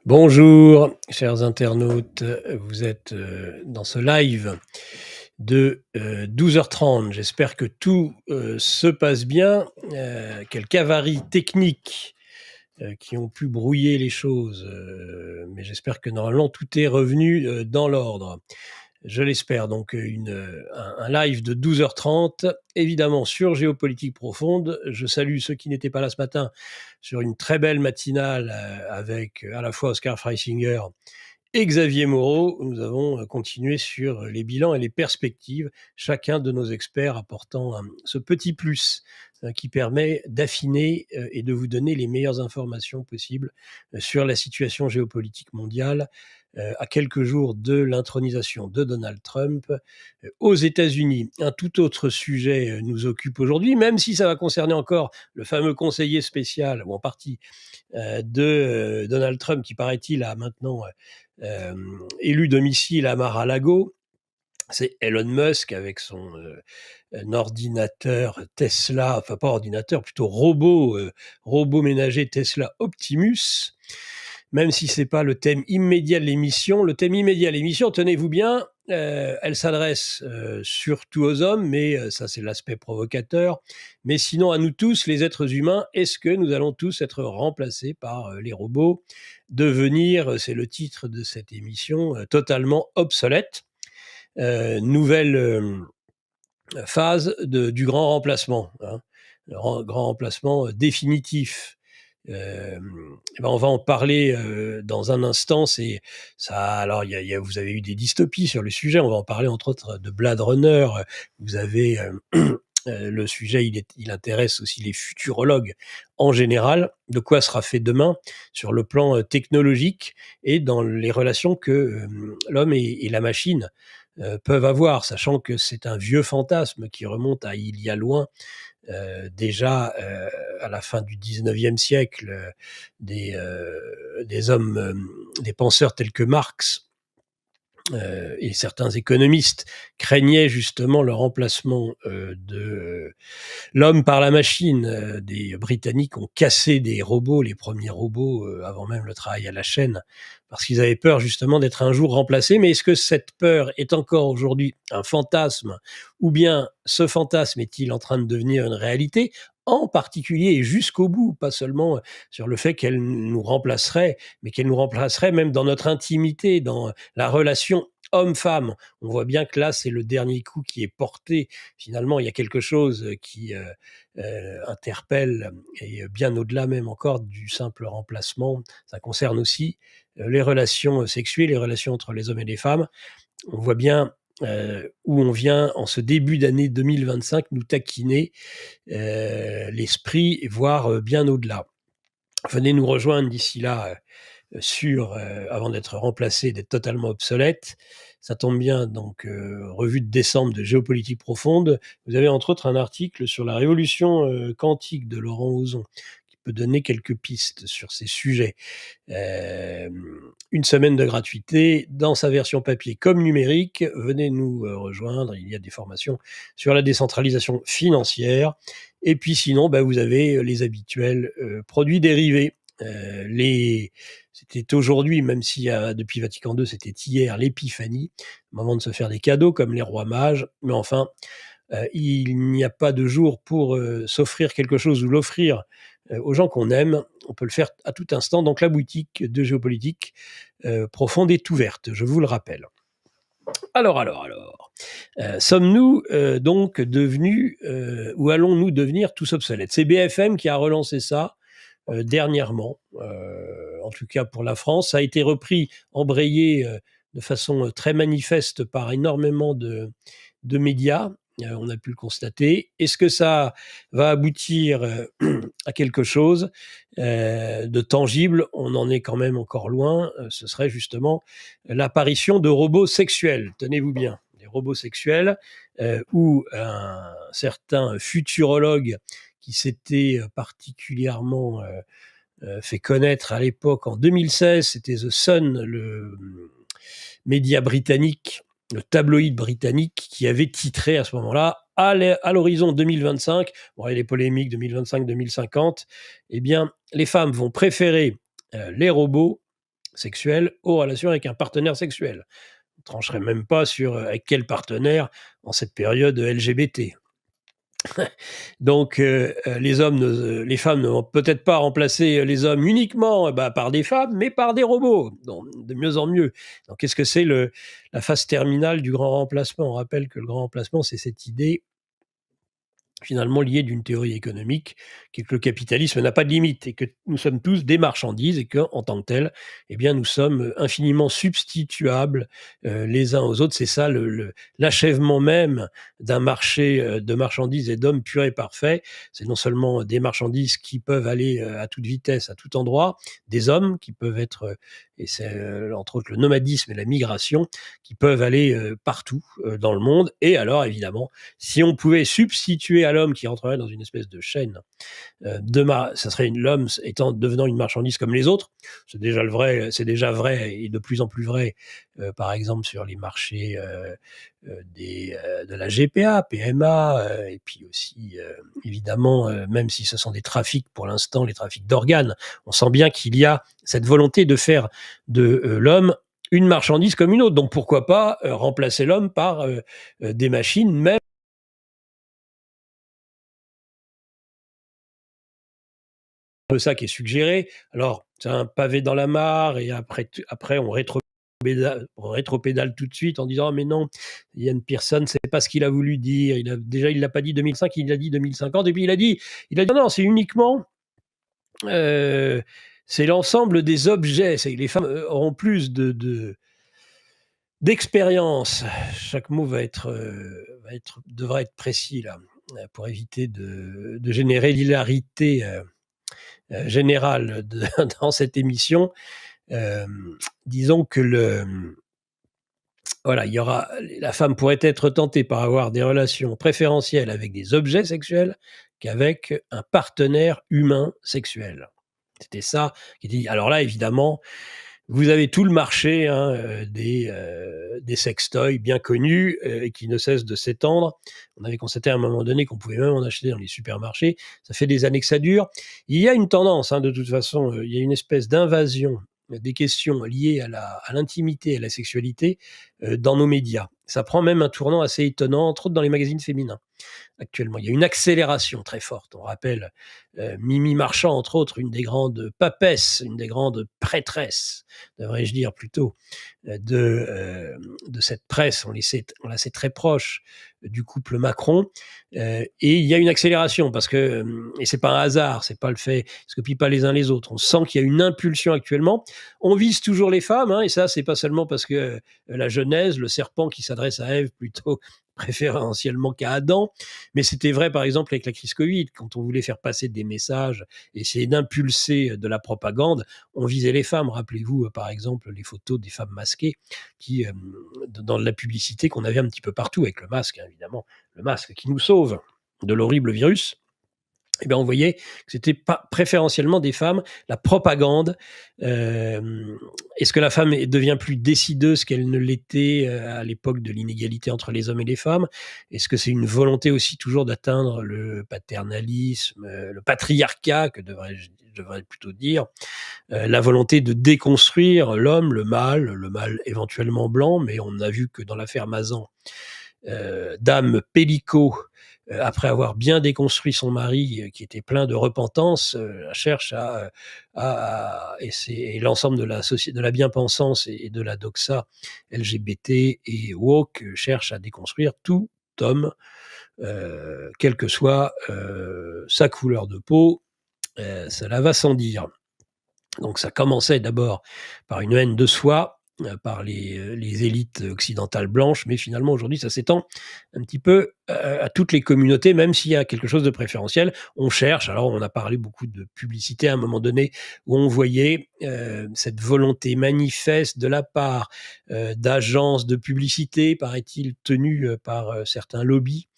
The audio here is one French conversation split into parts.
Bonjour, chers internautes. Vous êtes dans ce live de 12h30. J'espère que tout se passe bien. Quelques avaries techniques qui ont pu brouiller les choses, mais j'espère que normalement tout est revenu dans l'ordre. Je l'espère. Donc, un live de 12h30, évidemment sur Géopolitique Profonde. Je salue ceux qui n'étaient pas là ce matin sur une très belle matinale avec à la fois Oscar Freisinger et Xavier Moreau. Nous avons continué sur les bilans et les perspectives, chacun de nos experts apportant ce petit plus qui permet d'affiner et de vous donner les meilleures informations possibles sur la situation géopolitique mondiale à quelques jours de l'intronisation de Donald Trump aux États-Unis. Un tout autre sujet nous occupe aujourd'hui, même si ça va concerner encore le fameux conseiller spécial, ou en partie, de Donald Trump, qui paraît-il a maintenant élu domicile à Mar-a-Lago. C'est Elon Musk avec son ordinateur Tesla, enfin pas ordinateur, plutôt robot ménager Tesla Optimus. Même si c'est pas le thème immédiat de l'émission, tenez-vous bien, elle s'adresse surtout aux hommes, mais ça c'est l'aspect provocateur. Mais sinon à nous tous, les êtres humains, est-ce que nous allons tous être remplacés par les robots, devenir, c'est le titre de cette émission, totalement obsolète. Nouvelle phase du grand remplacement, hein, grand remplacement définitif. On va en parler dans un instant. C'est ça. Alors, vous avez eu des dystopies sur le sujet. On va en parler entre autres de Blade Runner. Vous avez le sujet, il intéresse aussi les futurologues en général. De quoi sera fait demain sur le plan technologique et dans les relations que l'homme et la machine peuvent avoir, sachant que c'est un vieux fantasme qui remonte à il y a loin, déjà à la fin du 19e siècle, des hommes, des penseurs tels que Marx et certains économistes craignaient justement le remplacement de l'homme par la machine. Des Britanniques ont cassé des robots, les premiers robots, avant même le travail à la chaîne, parce qu'ils avaient peur justement d'être un jour remplacés. Mais est-ce que cette peur est encore aujourd'hui un fantasme, ou bien ce fantasme est-il en train de devenir une réalité, en particulier et jusqu'au bout, pas seulement sur le fait qu'elle nous remplacerait, mais qu'elle nous remplacerait même dans notre intimité, dans la relation homme-femme. On voit bien que là, c'est le dernier coup qui est porté. Finalement, il y a quelque chose qui interpelle, et bien au-delà même encore du simple remplacement. Ça concerne aussi les relations sexuelles, les relations entre les hommes et les femmes. On voit bien où on vient en ce début d'année 2025 nous taquiner l'esprit, voire bien au-delà. Venez nous rejoindre d'ici là avant d'être remplacé, d'être totalement obsolète. Ça tombe bien, donc revue de décembre de Géopolitique Profonde. Vous avez entre autres un article sur la révolution quantique de Laurent Ozon, qui peut donner quelques pistes sur ces sujets. Une semaine de gratuité dans sa version papier comme numérique. Venez nous rejoindre. Il y a des formations sur la décentralisation financière. Et puis sinon, vous avez les habituels produits dérivés. C'était aujourd'hui, même s'il y a depuis Vatican II, c'était hier l'épiphanie, moment de se faire des cadeaux comme les rois mages. Mais enfin, il n'y a pas de jour pour s'offrir quelque chose ou l'offrir aux gens qu'on aime. On peut le faire à tout instant. Donc la boutique de Géopolitique Profonde est ouverte, je vous le rappelle. Alors, sommes-nous donc devenus, ou allons-nous devenir tous obsolètes? C'est BFM qui a relancé ça dernièrement, en tout cas pour la France. Ça a été repris, embrayé de façon très manifeste par énormément de médias. On a pu le constater. Est-ce que ça va aboutir à quelque chose de tangible? On en est quand même encore loin. Ce serait justement l'apparition de robots sexuels. Tenez-vous bien, des robots sexuels, où un certain futurologue qui s'était particulièrement fait connaître à l'époque, en 2016, c'était The Sun, le média britannique, le tabloïd britannique, qui avait titré à ce moment-là, à l'horizon 2025, bon, il y a les polémiques 2025-2050, eh bien, les femmes vont préférer les robots sexuelle aux relations avec un partenaire sexuel. On ne trancherait même pas sur, avec quel partenaire en cette période LGBT. Donc les femmes ne vont peut-être pas remplacer les hommes uniquement, par des femmes, mais par des robots, donc de mieux en mieux. Donc qu'est-ce que c'est le la phase terminale du grand remplacement? On rappelle que le grand remplacement, c'est cette idée finalement lié d'une théorie économique, qui est que le capitalisme n'a pas de limite et que nous sommes tous des marchandises et qu'en tant que tels, eh bien, nous sommes infiniment substituables les uns aux autres. C'est ça l'achèvement même d'un marché de marchandises et d'hommes purs et parfaits. C'est non seulement des marchandises qui peuvent aller à toute vitesse, à tout endroit, des hommes qui peuvent être, et c'est entre autres le nomadisme et la migration, qui peuvent aller partout dans le monde. Et alors, évidemment, si on pouvait substituer à l'homme qui rentrerait dans une espèce de chaîne, ça serait l'homme étant devenant une marchandise comme les autres. C'est déjà vrai et de plus en plus vrai, par exemple sur les marchés de la GPA, PMA, et puis aussi évidemment, même si ce sont des trafics pour l'instant, les trafics d'organes, on sent bien qu'il y a cette volonté de faire de l'homme une marchandise comme une autre. Donc pourquoi pas remplacer l'homme par des machines, même peu ça qui est suggéré. Alors, c'est un pavé dans la mare et après on rétropédale tout de suite en disant: «Ah mais non, Ian Pearson, c'est pas ce qu'il a voulu dire. Il l'a pas dit 2005, il a dit 2050 et puis il a dit: "Non, non, c'est uniquement, heu, c'est l'ensemble des objets". C'est les femmes, auront plus d'expérience. Chaque mot devra être précis là, pour éviter de générer l'hilarité, générale dans cette émission. Disons que voilà, la femme pourrait être tentée par avoir des relations préférentielles avec des objets sexuels qu'avec un partenaire humain sexuel. C'était ça qui était dit. Alors là, évidemment, vous avez tout le marché, hein, des sextoys bien connus, et qui ne cessent de s'étendre. On avait constaté à un moment donné qu'on pouvait même en acheter dans les supermarchés. Ça fait des années que ça dure. Il y a une tendance, hein, de toute façon, il y a une espèce d'invasion des questions liées à l'intimité et à la sexualité, dans nos médias. Ça prend même un tournant assez étonnant, entre autres dans les magazines féminins actuellement. Il y a une accélération très forte. On rappelle Mimi Marchand, entre autres, une des grandes papesses, une des grandes prêtresses, devrais-je dire plutôt, de cette presse. On la sait très proche du couple Macron. Et il y a une accélération parce que, et c'est pas un hasard, c'est pas le fait, ils se copient pas les uns les autres. On sent qu'il y a une impulsion actuellement. On vise toujours les femmes, hein, et ça, c'est pas seulement parce que la Genèse, le serpent qui s'adresse à Ève plutôt préférentiellement qu'à Adam, mais c'était vrai par exemple avec la crise Covid, quand on voulait faire passer des messages, essayer d'impulser de la propagande, on visait les femmes. Rappelez-vous par exemple les photos des femmes masquées qui, dans la publicité qu'on avait un petit peu partout avec le masque, hein, évidemment, le masque qui nous sauve de l'horrible virus. Eh bien, on voyait que c'était pas préférentiellement des femmes. La propagande, est-ce que la femme devient plus décideuse qu'elle ne l'était à l'époque de l'inégalité entre les hommes et les femmes? Est-ce que c'est une volonté aussi toujours d'atteindre le paternalisme, le patriarcat, je devrais plutôt dire, la volonté de déconstruire l'homme, le mâle éventuellement blanc, mais on a vu que dans l'affaire Mazan, Dame Pellicot, après avoir bien déconstruit son mari, qui était plein de repentance, cherche et l'ensemble de la bien-pensance et de la doxa LGBT et woke cherche à déconstruire tout homme, quelle que soit sa couleur de peau, cela va sans dire. Donc ça commençait d'abord par une haine de soi, par les élites occidentales blanches, mais finalement aujourd'hui ça s'étend un petit peu, à toutes les communautés, même s'il y a quelque chose de préférentiel. On cherche, alors on a parlé beaucoup de publicité à un moment donné, où on voyait, cette volonté manifeste de la part, d'agences de publicité, paraît-il tenues, par, certains lobbies,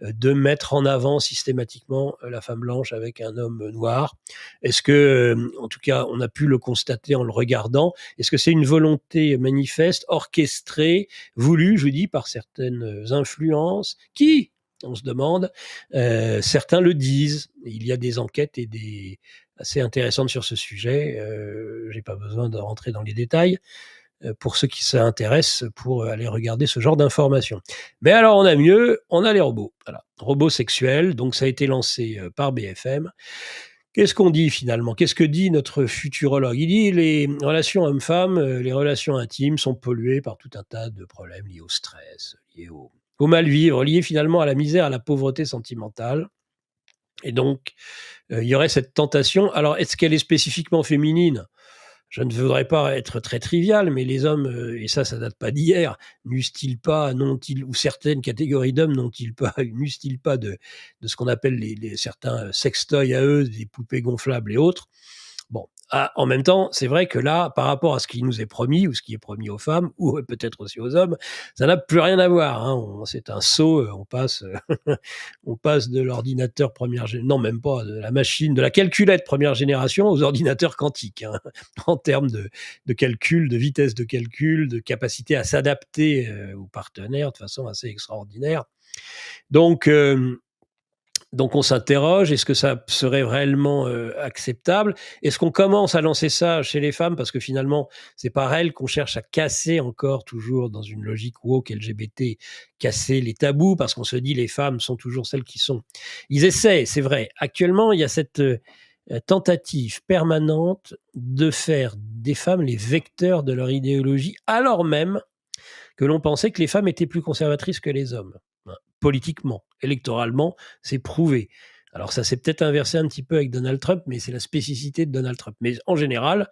de mettre en avant systématiquement la femme blanche avec un homme noir. Est-ce que, en tout cas, on a pu le constater en le regardant, est-ce que c'est une volonté manifeste, orchestrée, voulue, je dis, par certaines influences qui, on se demande, certains le disent. Il y a des enquêtes et assez intéressantes sur ce sujet. J'ai pas besoin de rentrer dans les détails, pour ceux qui s'intéressent, pour aller regarder ce genre d'informations. Mais alors on a mieux, on a les robots. Voilà, robots sexuels, donc ça a été lancé, par BFM. Qu'est-ce qu'on dit finalement? Qu'est-ce que dit notre futurologue? Il dit: «Les relations hommes-femmes, les relations intimes sont polluées par tout un tas de problèmes liés au stress, liés au mal-vivre, liés finalement à la misère, à la pauvreté sentimentale et donc il y aurait cette tentation». Alors est-ce qu'elle est spécifiquement féminine? Je ne voudrais pas être très trivial, mais les hommes, et ça date pas d'hier, n'usent-ils pas, n'ont-ils ou certaines catégories d'hommes n'ont-ils pas n'usent-ils pas de ce qu'on appelle les certains sextoys à eux, des poupées gonflables et autres? Bon, en même temps, c'est vrai que là, par rapport à ce qui nous est promis ou ce qui est promis aux femmes ou peut-être aussi aux hommes, ça n'a plus rien à voir, hein. C'est un saut, on passe, on passe de l'ordinateur première gé non même pas, de la machine, de la calculette première génération aux ordinateurs quantiques, hein, en termes de calcul, de vitesse de calcul, de capacité à s'adapter, aux partenaires de façon assez extraordinaire. Donc donc on s'interroge, est-ce que ça serait réellement, acceptable? Est-ce qu'on commence à lancer ça chez les femmes? Parce que finalement, c'est par elles qu'on cherche à casser encore toujours dans une logique woke LGBT, casser les tabous parce qu'on se dit: «Les femmes sont toujours celles qui sont». Ils essaient, c'est vrai. Actuellement, il y a cette, tentative permanente de faire des femmes les vecteurs de leur idéologie, alors même que l'on pensait que les femmes étaient plus conservatrices que les hommes. Hein. Politiquement, électoralement, c'est prouvé. Alors ça s'est peut-être inversé un petit peu avec Donald Trump, mais c'est la spécificité de Donald Trump. Mais en général,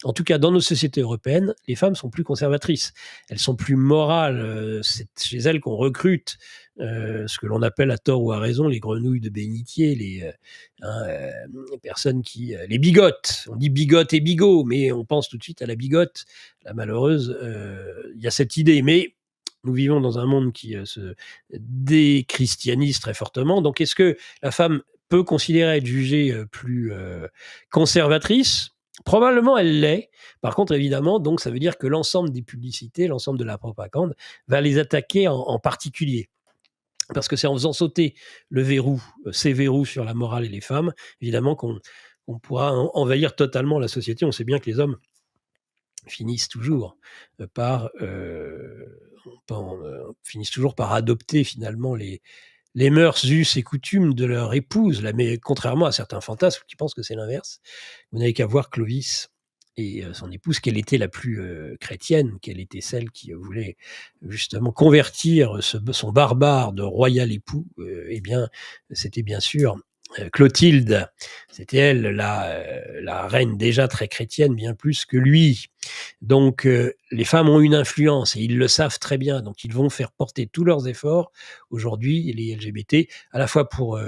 en tout cas dans nos sociétés européennes, les femmes sont plus conservatrices. Elles sont plus morales. C'est chez elles qu'on recrute ce que l'on appelle à tort ou à raison les grenouilles de bénitier, les personnes qui... les bigotes. On dit bigote et bigot, mais on pense tout de suite à la bigote, la malheureuse. Il y a cette idée. Mais nous vivons dans un monde qui se déchristianise très fortement. Donc, est-ce que la femme peut considérer être jugée plus conservatrice? Probablement, elle l'est. Par contre, évidemment, donc ça veut dire que l'ensemble des publicités, l'ensemble de la propagande va les attaquer en particulier. Parce que c'est en faisant sauter le verrou, ces verrous sur la morale et les femmes, évidemment qu'on pourra envahir totalement la société. On sait bien que les hommes finissent toujours par finissent toujours par adopter finalement les mœurs, us et coutumes de leur épouse. Là, mais contrairement à certains fantasmes qui pensent que c'est l'inverse, vous n'avez qu'à voir Clovis et son épouse, quelle était la plus chrétienne, quelle était celle qui voulait justement convertir son barbare de royal époux. Eh bien, c'était bien sûr Clotilde. C'était elle, la reine déjà très chrétienne, bien plus que lui. Donc, les femmes ont une influence et ils le savent très bien. Donc, ils vont faire porter tous leurs efforts aujourd'hui, les LGBT, à la fois pour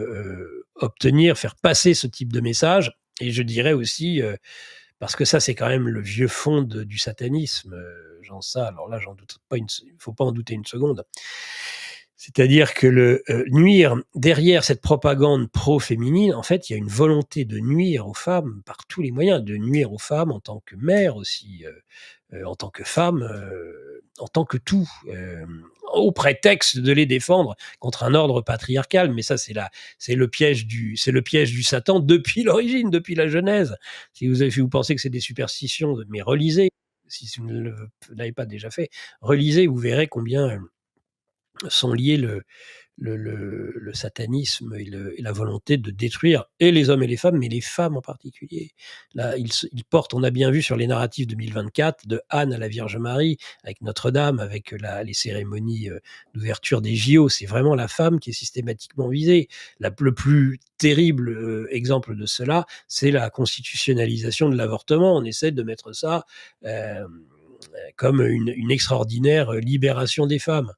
obtenir, faire passer ce type de message. Et je dirais aussi, parce que ça, c'est quand même le vieux fond du satanisme, ça. Alors là, j'en doute pas il ne faut pas en douter une seconde. C'est-à-dire que nuire derrière cette propagande pro-féminine, en fait, il y a une volonté de nuire aux femmes par tous les moyens, de nuire aux femmes en tant que mères aussi, en tant que femmes, en tant que tout, au prétexte de les défendre contre un ordre patriarcal. Mais ça, c'est le piège du Satan depuis l'origine, depuis la Genèse. Si vous pensez que c'est des superstitions, mais relisez, si vous ne l'avez pas déjà fait, relisez, vous verrez combien sont liés le satanisme et la volonté de détruire et les hommes et les femmes, mais les femmes en particulier. Là, ils portent, on a bien vu sur les narratifs 2024, de Anne à la Vierge Marie, avec Notre-Dame, avec les cérémonies d'ouverture des JO, c'est vraiment la femme qui est systématiquement visée. Le plus terrible exemple de cela, c'est la constitutionnalisation de l'avortement. On essaie de mettre ça comme une extraordinaire libération des femmes.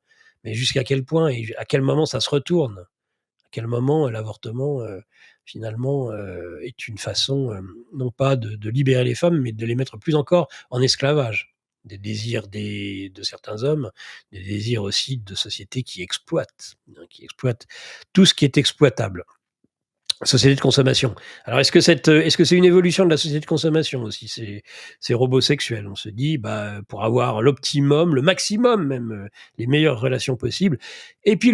Mais jusqu'à quel point et à quel moment ça se retourne? À quel moment l'avortement, finalement, est une façon, non pas de libérer les femmes, mais de les mettre plus encore en esclavage. Des désirs de certains hommes, des désirs aussi de sociétés qui exploitent tout ce qui est exploitable. Société de consommation. Alors est-ce que c'est une évolution de la société de consommation aussi, ces robots sexuels? On se dit, bah, pour avoir l'optimum, le maximum même, les meilleures relations possibles et puis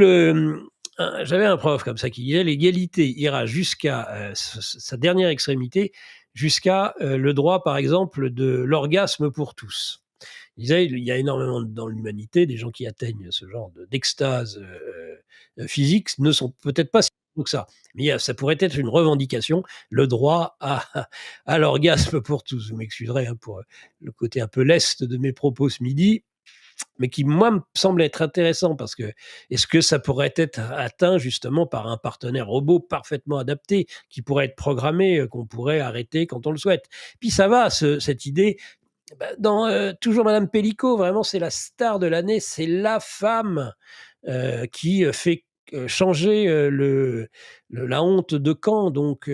j'avais un prof comme ça qui disait: «L'égalité ira jusqu'à, sa dernière extrémité, jusqu'à, le droit, par exemple, de l'orgasme pour tous». Il disait: «Il y a énormément dans l'humanité des gens qui atteignent ce genre d'extase, physique ne sont peut-être pas si beaux que ça, mais ça pourrait être une revendication, le droit à à l'orgasme pour tous». Vous m'excuserez, hein, pour, le côté un peu leste de mes propos ce midi, mais qui, moi, me semble être intéressant parce que est-ce que ça pourrait être atteint justement par un partenaire robot parfaitement adapté, qui pourrait être programmé, qu'on pourrait arrêter quand on le souhaite? Puis ça va, cette idée, bah, dans, toujours Madame Pellicot, vraiment c'est la star de l'année, c'est la femme, qui, fait, changer, la honte de camp, donc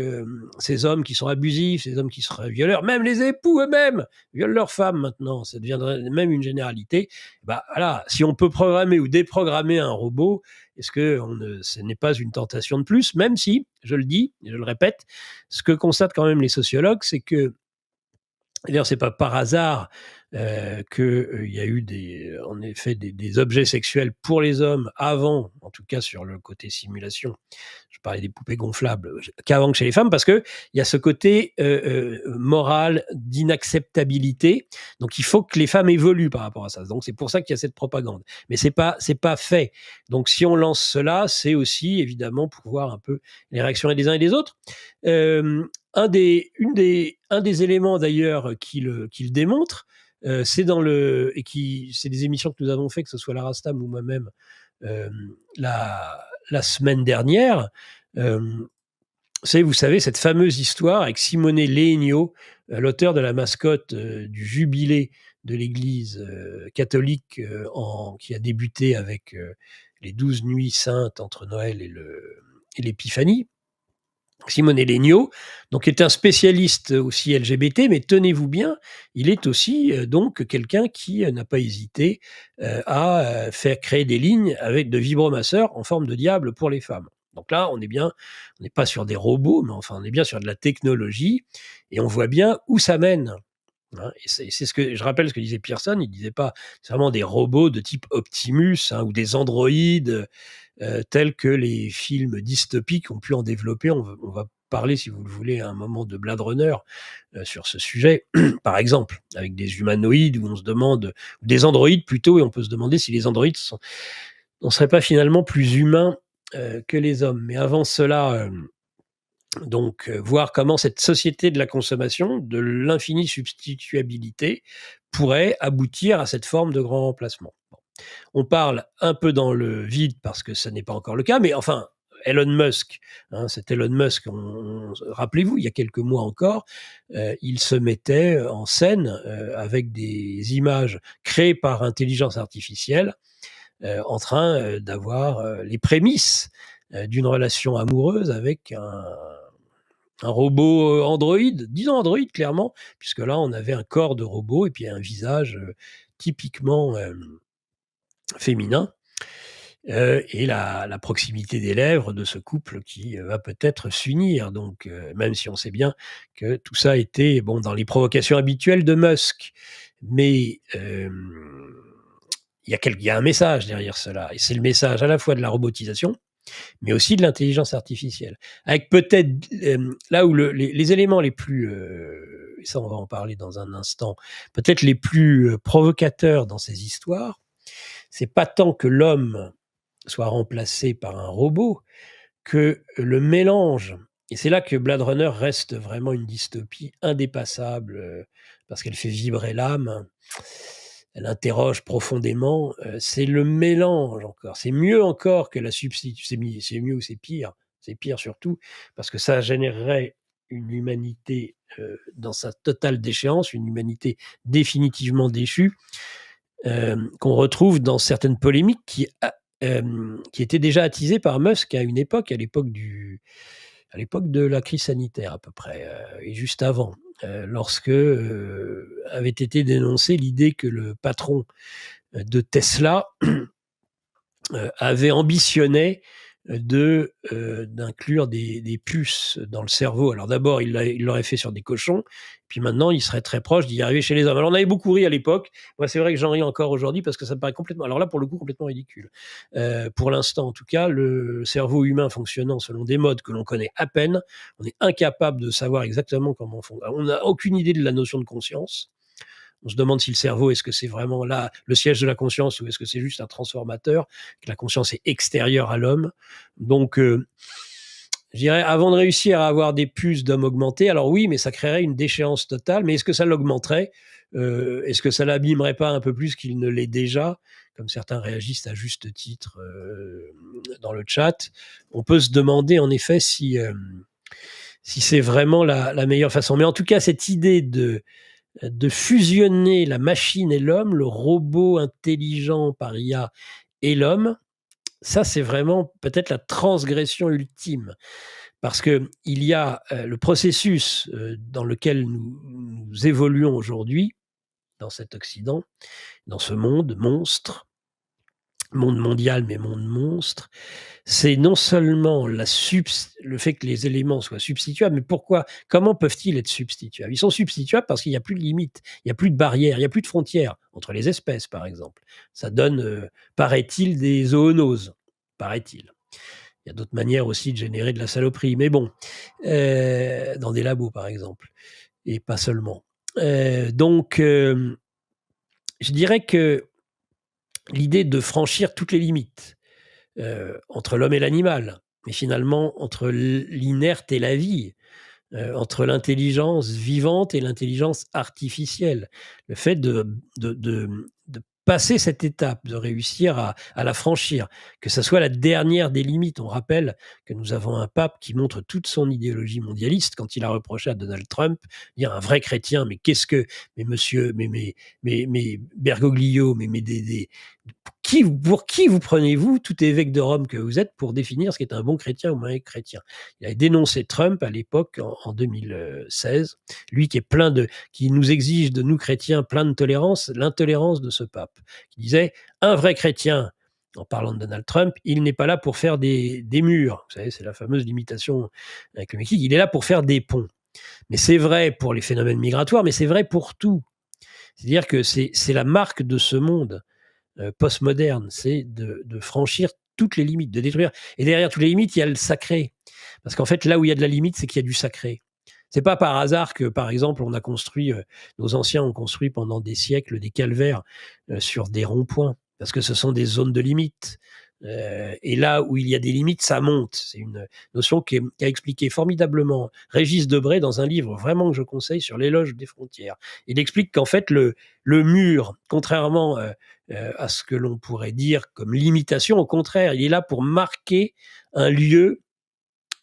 ces hommes qui sont abusifs, ces hommes qui seraient violeurs, même les époux eux-mêmes violent leurs femmes maintenant, ça deviendrait même une généralité. Bah, voilà, si on peut programmer ou déprogrammer un robot, est-ce que ce n'est pas une tentation de plus? Même si, je le dis et je le répète, ce que constatent quand même les sociologues, c'est que d'ailleurs, c'est pas par hasard, qu'il y a eu en effet des objets sexuels pour les hommes avant, en tout cas sur le côté simulation. Je parlais des poupées gonflables, qu'avant que chez les femmes parce qu'il y a ce côté, moral d'inacceptabilité. Donc il faut que les femmes évoluent par rapport à ça. Donc c'est pour ça qu'il y a cette propagande. Mais c'est pas fait. Donc si on lance cela, c'est aussi évidemment pour voir un peu les réactions des uns et des autres. Hem un des éléments d'ailleurs qui le démontre, c'est des émissions que nous avons fait, que ce soit Lara Stam ou moi-même, la semaine dernière. Hem, vous savez, cette fameuse histoire avec Simone Leigno, l'auteur de la mascotte, du jubilé de l'Église, catholique, qui a débuté avec, les 12 nuits saintes entre Noël et l'Épiphanie. Simone Leigno, donc est un spécialiste aussi LGBT, mais tenez-vous bien, il est aussi, donc quelqu'un qui, n'a pas hésité, à, faire créer des lignes avec de vibromasseurs en forme de diable pour les femmes. Donc là, on n'est pas sur des robots, mais enfin, on est bien sur de la technologie et on voit bien où ça mène, hein. Et c'est ce que je rappelle ce que disait Pearson, il disait pas, c'est vraiment des robots de type Optimus, hein, ou des androïdes, tels que les films dystopiques ont pu en développer. On va parler, si vous le voulez, à un moment de Blade Runner, sur ce sujet, par exemple, avec des humanoïdes où on se demande, ou des androïdes plutôt, et on peut se demander si les androïdes ne seraient pas finalement plus humains, que les hommes. Mais avant cela, donc, voir comment cette société de la consommation, de l'infinie substituabilité, pourrait aboutir à cette forme de grand remplacement. Bon. On parle un peu dans le vide parce que ça n'est pas encore le cas, mais enfin, Elon Musk, hein, cet Elon Musk, rappelez-vous, il y a quelques mois encore, il se mettait en scène, avec des images créées par intelligence artificielle, en train, d'avoir, les prémices, d'une relation amoureuse avec un robot, androïde, disons androïde clairement, puisque là on avait un corps de robot et puis un visage, typiquement, féminin, et la proximité des lèvres de ce couple qui, va peut-être s'unir. Donc, même si on sait bien que tout ça était, bon, dans les provocations habituelles de Musk. Mais, il y a un message derrière cela et c'est le message à la fois de la robotisation, mais aussi de l'intelligence artificielle. Avec peut-être, là où les éléments les plus, et ça on va en parler dans un instant, peut-être les plus, provocateurs dans ces histoires, c'est pas tant que l'homme soit remplacé par un robot, que le mélange, et c'est là que Blade Runner reste vraiment une dystopie indépassable, parce qu'elle fait vibrer l'âme, elle interroge profondément, c'est le mélange encore. C'est mieux encore que la substitution. C'est mieux ou c'est pire? C'est pire surtout, parce que ça générerait une humanité, dans sa totale déchéance, une humanité définitivement déchue, qu'on retrouve dans certaines polémiques qui étaient déjà attisées par Musk à une époque, à l'époque de la crise sanitaire à peu près, et juste avant, lorsque, avait été dénoncée l'idée que le patron, de Tesla, avait ambitionné, d'inclure des puces dans le cerveau. Alors d'abord, il l'aurait fait sur des cochons, puis maintenant, il serait très proche d'y arriver chez les hommes. Alors on avait beaucoup ri à l'époque. Moi, c'est vrai que j'en ris encore aujourd'hui parce que ça me paraît complètement, alors là, pour le coup, complètement ridicule. Pour l'instant, en tout cas, le cerveau humain fonctionnant selon des modes que l'on connaît à peine, on est incapable de savoir exactement comment on n'a aucune idée de la notion de conscience. On se demande si le cerveau, est-ce que c'est vraiment là le siège de la conscience ou est-ce que c'est juste un transformateur, que la conscience est extérieure à l'homme. Donc, je dirais, avant de réussir à avoir des puces d'hommes augmentés, alors oui, mais ça créerait une déchéance totale. Mais est-ce que ça l'augmenterait? Est-ce que ça l'abîmerait pas un peu plus qu'il ne l'est déjà? Comme certains réagissent à juste titre dans le chat. On peut se demander en effet si c'est vraiment la meilleure façon. Mais en tout cas, cette idée de fusionner la machine et l'homme, le robot intelligent par IA et l'homme, ça c'est vraiment peut-être la transgression ultime. Parce qu'il y a le processus dans lequel nous évoluons aujourd'hui, dans cet Occident, dans ce monde monstre, monde mondial mais monde monstre, c'est non seulement le fait que les éléments soient substituables, mais pourquoi? Comment peuvent-ils être substituables? Ils sont substituables parce qu'il n'y a plus de limites, il n'y a plus de barrières, il n'y a plus de frontières entre les espèces, par exemple. Ça donne, paraît-il, des zoonoses, paraît-il. Il y a d'autres manières aussi de générer de la saloperie, mais bon, dans des labos, par exemple, et pas seulement. Donc, je dirais que l'idée de franchir toutes les limites, entre l'homme et l'animal, mais finalement entre l'inerte et la vie, entre l'intelligence vivante et l'intelligence artificielle. Le fait de passer cette étape, de réussir à la franchir, que ça soit la dernière des limites. On rappelle que nous avons un pape qui montre toute son idéologie mondialiste quand il a reproché à Donald Trump, dire un vrai chrétien, mais qu'est-ce que, mais monsieur, mais Bergoglio, pour qui vous prenez-vous, tout évêque de Rome que vous êtes, pour définir ce qu'est un bon chrétien ou un mauvais chrétien? Il avait dénoncé Trump à l'époque, en 2016, lui qui nous exige de nous chrétiens plein de tolérance, l'intolérance de ce pape, qui disait un vrai chrétien, en parlant de Donald Trump, il n'est pas là pour faire des murs. Vous savez, c'est la fameuse limitation avec le Mexique. Il est là pour faire des ponts. Mais c'est vrai pour les phénomènes migratoires, mais c'est vrai pour tout. C'est-à-dire que c'est la marque de ce monde postmoderne, c'est de franchir toutes les limites, de détruire. Et derrière toutes les limites, il y a le sacré. Parce qu'en fait, là où il y a de la limite, c'est qu'il y a du sacré. C'est pas par hasard que, par exemple, nos anciens ont construit pendant des siècles des calvaires sur des ronds-points, parce que ce sont des zones de limite. Et là où il y a des limites, ça monte. C'est une notion qu'a expliqué formidablement Régis Debray dans un livre vraiment que je conseille sur l'éloge des frontières. Il explique qu'en fait, le mur, contrairement à ce que l'on pourrait dire comme limitation, au contraire, il est là pour marquer un lieu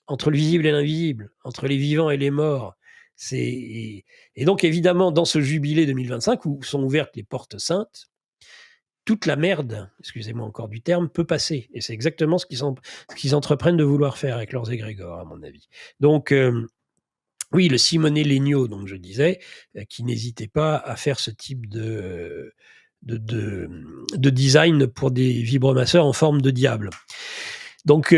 entre le visible et l'invisible, entre les vivants et les morts. Et donc, évidemment, dans ce jubilé 2025, où sont ouvertes les portes saintes, toute la merde, excusez-moi encore du terme, peut passer. Et c'est exactement ce qu'ils entreprennent de vouloir faire avec leurs égrégores, à mon avis. Donc, oui, le Simone Legno, donc je disais, qui n'hésitait pas à faire ce type de design pour des vibromasseurs en forme de diable. Donc,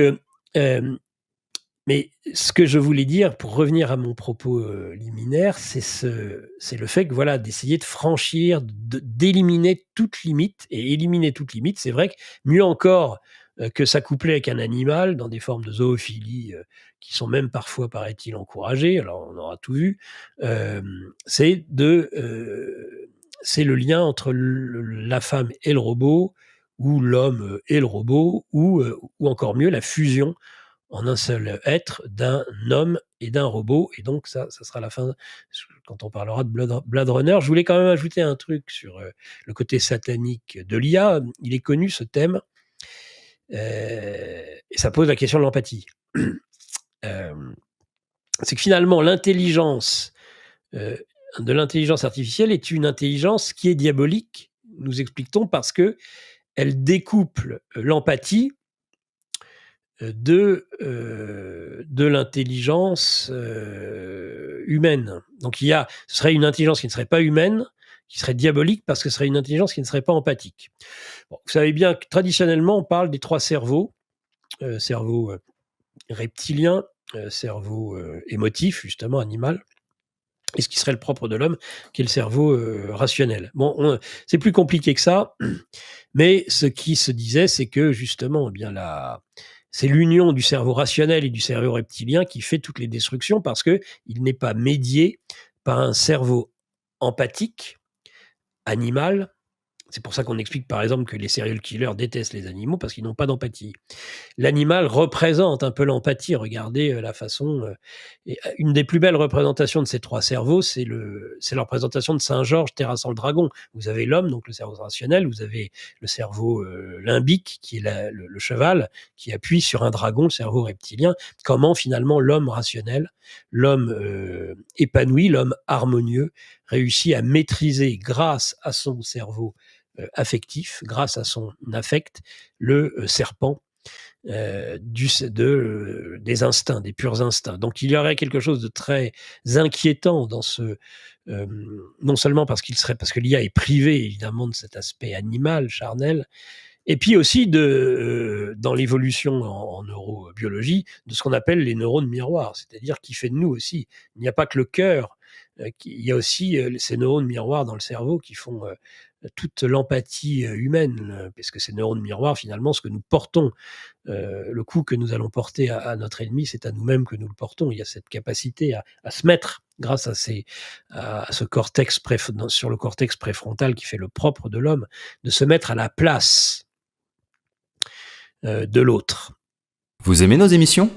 mais ce que je voulais dire, pour revenir à mon propos liminaire, c'est le fait que voilà, d'essayer de franchir, d'éliminer toute limite. Et éliminer toute limite, c'est vrai que mieux encore que s'accoupler avec un animal dans des formes de zoophilie qui sont même parfois, paraît-il, encouragées, alors on aura tout vu, c'est le lien entre la femme et le robot, ou l'homme et le robot, ou encore mieux, la fusion en un seul être d'un homme et d'un robot. Et donc ça sera la fin quand on parlera de Blade Runner. Je voulais quand même ajouter un truc sur le côté satanique de l'IA. Il est connu, ce thème, et ça pose la question de l'empathie. C'est que finalement, l'intelligence de l'intelligence artificielle est une intelligence qui est diabolique, nous explique-t-on, parce que elle découple l'empathie de l'intelligence humaine. Donc ce serait une intelligence qui ne serait pas humaine, qui serait diabolique, parce que ce serait une intelligence qui ne serait pas empathique. Bon, vous savez bien que traditionnellement, on parle des trois cerveaux, cerveau reptilien, cerveau émotif, justement, animal, et ce qui serait le propre de l'homme, qui est le cerveau rationnel. Bon, c'est plus compliqué que ça, mais ce qui se disait, c'est que justement, eh bien, c'est l'union du cerveau rationnel et du cerveau reptilien qui fait toutes les destructions, parce qu'il n'est pas médié par un cerveau empathique, animal. C'est pour ça qu'on explique, par exemple, que les serial killers détestent les animaux, parce qu'ils n'ont pas d'empathie. L'animal représente un peu l'empathie. Regardez la façon. Et une des plus belles représentations de ces trois cerveaux, c'est la représentation de Saint Georges terrassant le dragon. Vous avez l'homme, donc le cerveau rationnel, vous avez le cerveau limbique, qui est le cheval, qui appuie sur un dragon, le cerveau reptilien. Comment finalement l'homme rationnel, l'homme épanoui, l'homme harmonieux, réussit à maîtriser, grâce à son cerveau affectif, grâce à son affect, le serpent des instincts, des purs instincts. Donc il y aurait quelque chose de très inquiétant dans non seulement parce que l'IA est privée évidemment de cet aspect animal, charnel, et puis aussi dans l'évolution en neurobiologie, de ce qu'on appelle les neurones miroirs, c'est-à-dire qui fait de nous aussi. Il n'y a pas que le cœur, il y a aussi ces neurones miroirs dans le cerveau qui font toute l'empathie humaine, parce que ces neurones miroirs, finalement, ce que nous portons, le coup que nous allons porter à notre ennemi, c'est à nous-mêmes que nous le portons. Il y a cette capacité à se mettre, grâce à ce cortex sur le cortex préfrontal qui fait le propre de l'homme, de se mettre à la place de l'autre. Vous aimez nos émissions ?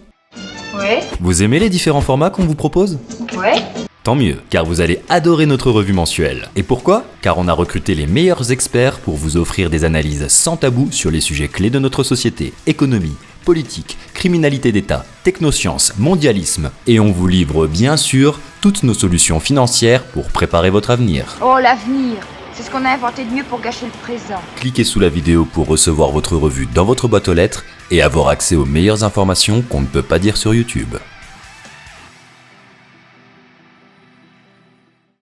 Ouais. Vous aimez les différents formats qu'on vous propose ? Ouais. Tant mieux, car vous allez adorer notre revue mensuelle. Et pourquoi ? Car on a recruté les meilleurs experts pour vous offrir des analyses sans tabou sur les sujets clés de notre société, économie, politique, criminalité d'État, technosciences, mondialisme. Et on vous livre bien sûr toutes nos solutions financières pour préparer votre avenir. Oh, l'avenir, c'est ce qu'on a inventé de mieux pour gâcher le présent. Cliquez sous la vidéo pour recevoir votre revue dans votre boîte aux lettres et avoir accès aux meilleures informations qu'on ne peut pas dire sur YouTube.